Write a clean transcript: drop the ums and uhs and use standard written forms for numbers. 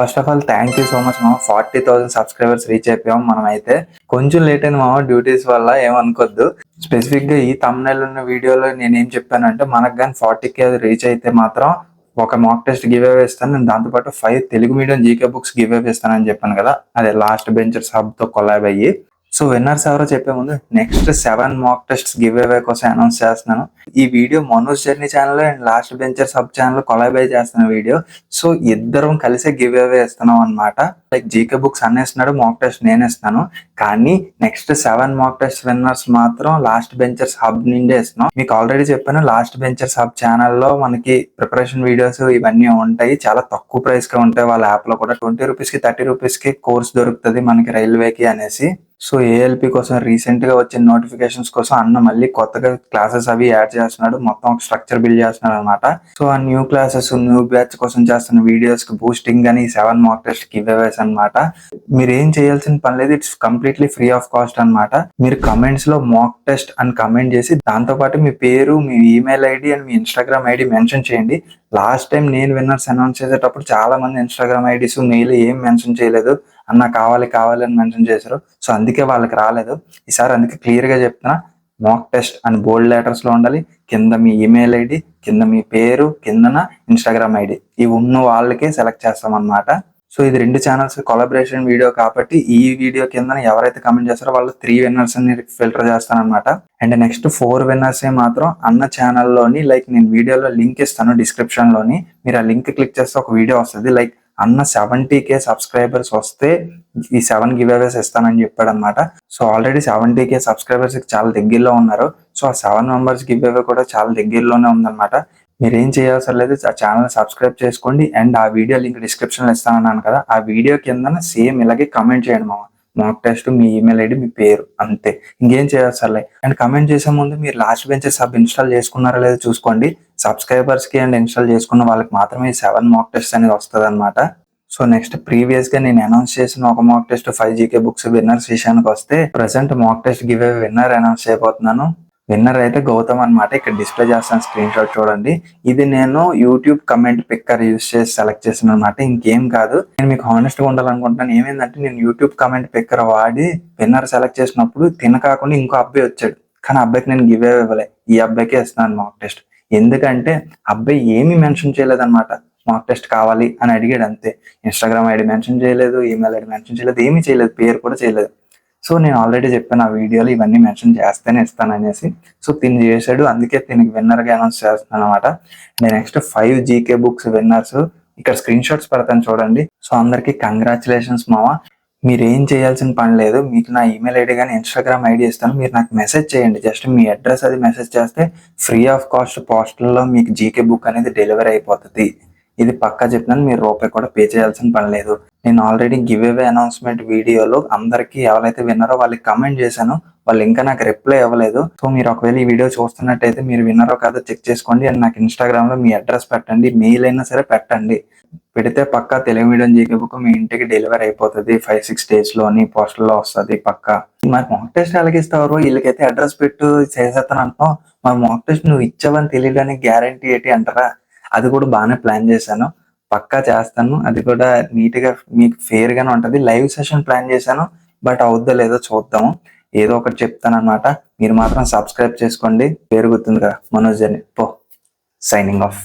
First of all thank you so much మామ. 40,000 subscribers reach అయిపోయాం మనం అయితే. కొంచెం లేట్ అయింది మామ, డ్యూటీస్ వల్ల ఏమనుకోద్దు. స్పెసిఫిక్ గా ఈ thumbnail ఉన్న వీడియోలో నేనేం చెప్పానంటే, మనకు కానీ 40K అది రీచ్ అయితే మాత్రం ఒక మాక్ టెస్ట్ గివ్ అవే ఇస్తాను. నేను దాంతోపాటు 5 Telugu medium GK books give away ఇస్తానని చెప్పాను కదా, అదే లాస్ట్ బెంచర్స్ హబ్ తో కొలాబ్ అయ్యి. సో విన్నర్స్ ఎవరో చెప్పే ముందు next 7 mock test give away కోసం అనౌన్స్ చేస్తున్నాను. ఈ video Manoj journey channel and last bencher sub channel collab అయ్యి చేస్తున్న వీడియో. సో ఇద్దరం కలిసే గివ్ అవే ఇస్తున్నాం అనమాట. లైక్ జీకే బుక్స్ అన్నేస్తున్నాడు, మాక్ టెస్ట్ నేను ఇస్తాను. కానీ నెక్స్ట్ 7 మాక్ టెస్ట్ విన్నర్స్ మాత్రం లాస్ట్ బెంచర్స్ హబ్ నుండే ఇస్తున్నాం. మీకు ఆల్రెడీ చెప్పాను, లాస్ట్ బెంచర్స్ హబ్ ఛానల్లో మనకి ప్రిపరేషన్ వీడియోస్ ఇవన్నీ ఉంటాయి. చాలా తక్కువ ప్రైస్ కి ఉంటాయి. వాళ్ళ యాప్ లో కూడా 20 రూపీస్ కి 30 రూపీస్ కి కోర్స్ దొరుకుతుంది మనకి రైల్వేకి అనేసి. సో ఏఎల్పి కోసం రీసెంట్ గా వచ్చిన నోటిఫికేషన్స్ కోసం అన్న మళ్ళీ కొత్తగా క్లాసెస్ అవి యాడ్ చేస్తున్నాడు. మొత్తం ఒక స్ట్రక్చర్ బిల్డ్ చేస్తున్నాడు అనమాట. సో ఆ న్యూ క్లాసెస్ న్యూ బ్యాచ్ కోసం చేస్తున్న వీడియోస్ కి బూస్టింగ్ అని 7 మాక్ టెస్ట్ గివ్ అవేస్ అనమాట. మీరు ఏం చేయాల్సిన పని లేదు, it's completely free of cost అనమాట. మీరు కమెంట్స్ లో మాక్ టెస్ట్ అని కమెంట్ చేసి దాంతో పాటు మీ పేరు, మీ ఈమెయిల్ ఐడి అండ్ మీ ఇన్స్టాగ్రామ్ ఐడి మెన్షన్ చేయండి. లాస్ట్ టైం నేను విన్నర్స్ అనౌన్స్ చేసేటప్పుడు చాలా మంది ఇన్స్టాగ్రామ్ ఐడీస్ మెయిల్ ఏం మెన్షన్ చేయలేదు, అన్న కావాలి కావాలి అని మెన్షన్ చేశారు. సో అందుకే వాళ్ళకి రాలేదు. ఈసారి అందుకే క్లియర్ గా చెప్తున్నా, మాక్ టెస్ట్ అని బోల్డ్ లెటర్స్ లో ఉండాలి. కింద మీ ఈమెయిల్ ఐడి, కింద మీ పేరు, కిందన ఇన్స్టాగ్రామ్ ఐడి, ఇవి ఉన్న వాళ్ళకే సెలెక్ట్ చేస్తాం అనమాట. సో ఇది 2 ఛానల్స్ కొలాబరేషన్ వీడియో కాబట్టి ఈ వీడియో కింద ఎవరైతే కమెంట్ చేస్తారో వాళ్ళు 3 విన్నర్స్ అని ఫిల్టర్ చేస్తాను అనమాట. అండ్ నెక్స్ట్ 4 విన్నర్స్ మాత్రం అన్న ఛానల్లోని, లైక్ నేను వీడియోలో లింక్ ఇస్తాను డిస్క్రిప్షన్ లోని, మీరు ఆ లింక్ క్లిక్ చేస్తే ఒక వీడియో వస్తుంది. లైక్ అన్న 70K సబ్స్క్రైబర్స్ వస్తే ఈ 7 గివ్ అవేస్ ఇస్తానని చెప్పాడు అనమాట. సో ఆల్రెడీ 70K సబ్స్క్రైబర్స్ చాలా దగ్గరలో ఉన్నారు. సో ఆ 7 మెంబర్స్ గివ్ అవే కూడా చాలా దగ్గరలోనే ఉందన్నమాట. మీరు ఏం చేయాల్సిన లేదు, ఆ ఛానల్ సబ్స్క్రైబ్ చేసుకోండి. అండ్ ఆ వీడియో లింక్ డిస్క్రిప్షన్ లో ఇస్తానన్నాను కదా, ఆ వీడియో కింద సేమ్ ఇలాగే కమెంట్ చేయండి మామ. మాక్ టెస్ట్, మీ ఈమెయిల్ ఐడి, మీ పేరు, అంతే. ఇంకేం చేయాల్సలే. అండ్ కమెంట్ చేసే ముందు మీరు లాస్ట్ బెంచెస్ సబ్ ఇన్స్టాల్ చేసుకున్నారో లేదో చూసుకోండి. సబ్స్క్రైబర్స్ కి అండ్ ఇన్స్టాల్ చేసుకున్న వాళ్ళకి మాత్రమే 7 మాక్ టెస్ట్ అనేది వస్తుంది అనమాట. సో నెక్స్ట్ ప్రీవియస్ గా నేను అనౌన్స్ చేసిన ఒక mock test 5 GK books winners విషయానికి వస్తే, present mock test give away winner announce చేయబోతున్నాను. విన్నర్ అయితే గౌతమ్ అనమాట. ఇక్కడ డిస్ప్లే చేస్తాను, స్క్రీన్ షాట్ చూడండి. ఇది నేను యూట్యూబ్ కమెంట్ పిక్కర్ యూస్ చేసి సెలెక్ట్ చేసిన అనమాట, ఇంకేం కాదు. నేను మీకు హానెస్ట్ గా ఉండాలనుకుంటున్నాను. ఏమైందంటే నేను యూట్యూబ్ కమెంట్ పిక్కర్ వాడి విన్నర్ సెలెక్ట్ చేసినప్పుడు కాకుండా ఇంకో అబ్బాయి వచ్చాడు. కానీ అబ్బాయికి నేను గివ్ అవే ఇవ్వలే, ఈ అబ్బాయికే ఇస్తున్నాను మాక్ టెస్ట్. ఎందుకంటే అబ్బాయి ఏమీ మెన్షన్ చేయలేదు అనమాట. మాక్ టెస్ట్ కావాలి అని అడిగాడు అంతే. ఇన్స్టాగ్రామ్ ఐడి మెన్షన్ చేయలేదు, ఈమెయిల్ ఐడి మెన్షన్ చేయలేదు, ఏమీ చేయలేదు, పేరు కూడా చేయలేదు. సో నేను ఆల్రెడీ చెప్పాను ఆ వీడియోలో ఇవన్నీ మెన్షన్ చేస్తేనే ఇస్తాను అనేసి. సో తిని చేశాడు, అందుకే తినకి విన్నర్ గా అనౌన్స్ చేస్తున్నాను అనమాట. నెక్స్ట్ 5 జీకే బుక్స్ విన్నర్స్ ఇక్కడ స్క్రీన్ షాట్స్ పెడతాను చూడండి. సో అందరికి కంగ్రాచులేషన్స్ మావా. మీరు ఏం చేయాల్సిన పని లేదు. మీకు నా ఈమెయిల్ ఐడి కానీ ఇన్స్టాగ్రామ్ ఐడి ఇస్తాను, మీరు నాకు మెసేజ్ చేయండి. జస్ట్ మీ అడ్రస్ అది మెసేజ్ చేస్తే ఫ్రీ ఆఫ్ కాస్ట్ పోస్టల్లో మీకు జీకే బుక్ అనేది డెలివరీ అయిపోతుంది. ఇది పక్కా చెప్తున్నాను, మీరు రూపాయి కూడా పే చేయాల్సిన పని లేదు. నేను ఆల్రెడీ గివ్ అవే అనౌన్స్మెంట్ వీడియోలో అందరికి ఎవరైతే విన్నారో వాళ్ళకి కమెంట్ చేశాను, వాళ్ళు ఇంకా నాకు రిప్లై ఇవ్వలేదు. సో మీరు ఒకవేళ ఈ వీడియో చూస్తున్నట్టయితే మీరు విన్నారో కాదో చెక్ చేసుకోండి. అండ్ నాకు ఇన్స్టాగ్రామ్ లో మీ అడ్రస్ పెట్టండి, మెయిల్ అయినా సరే పెట్టండి. పెడితే పక్కా తెలుగు మీడియం జీకే బుక్ మీ ఇంటికి డెలివరీ అయిపోతుంది. 5-6 days లోని పోస్టల్ లో వస్తుంది పక్కా. మరి మాక్ టెస్ట్ ఎలాగిస్తావు, వీళ్ళకైతే అడ్రస్ పెట్టు చేసేస్తాను అంటున్నావు, మరి మాక్ టెస్ట్ నువ్వు ఇచ్చావని తెలియడానికి గ్యారంటీ ఏంటి అంటారా? అది కూడా బాగానే ప్లాన్ చేశాను, పక్కా చేస్తాను. అది కూడా నీట్ గా మీకు ఫేర్ గానే ఉంటది. లైవ్ సెషన్ ప్లాన్ చేశాను, బట్ అవుద్దో లేదో చూద్దాము. ఏదో ఒకటి చెప్తాను అనమాట. మీరు మాత్రం సబ్స్క్రైబ్ చేసుకోండి. పేరు గుర్తుంది కదా, మనోజ్ జర్నీ. పో, సైనింగ్ ఆఫ్.